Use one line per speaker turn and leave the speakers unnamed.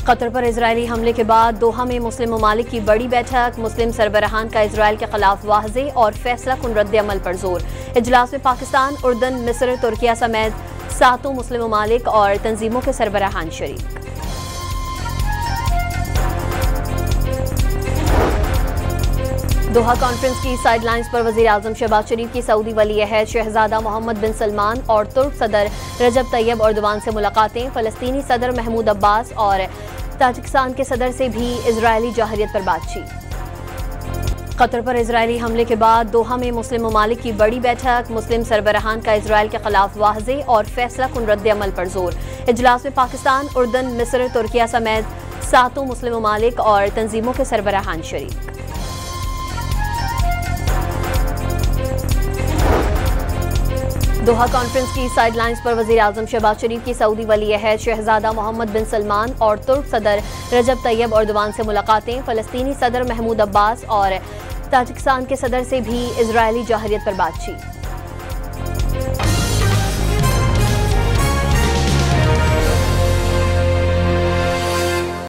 Qatar पर Israeli हमले के बाद दोहा में मुस्लिम ममालिक की बड़ी बैठक। मुस्लिम सरबराहान का इजरायल के खिलाफ वाज़े और फैसला कुन रद्द अमल पर जोर। इजलास में पाकिस्तान, उर्दन, मिस्र, तुर्किया समेत 7 मुस्लिम ममालिक और तंजीमों के सरबराहान शरीक। दोहा कॉन्फ्रेंस की साइडलाइंस पर वज़ीर आज़म शहबाज शरीफ की सऊदी वली अहद शहजादा मोहम्मद बिन सलमान और तुर्क सदर रजब तैयब एर्दोगान से मुलाकातें। फ़लस्तीनी सदर महमूद अब्बास और ताजिकिस्तान के सदर से भी इजरायली जाहिरियत पर बातचीत। कतर पर इजरायली हमले के बाद दोहा में मुस्लिम ममालिक की बड़ी बैठक। मुस्लिम सरबराहान का इजरायल के खिलाफ वाज़े और फैसला कुन रद्द अमल पर जोर। इजलास में पाकिस्तान, उर्दन, मिस्र, तुर्किया समेत 7 मुस्लिम ममालिक और तंजीमों के सरबराहान शरीक। दोहा कॉन्फ्रेंस की साइडलाइंस पर वज़ीर आज़म शहबाज शरीफ की सऊदी वली अहद शहजादा मोहम्मद बिन सलमान और तुर्क सदर रजब तैयब एर्दोगान से मुलाकातें। फ़लस्तीनी सदर महमूद अब्बास और ताजिकिस्तान के सदर से भी इजरायली जाहिरियत पर बातचीत।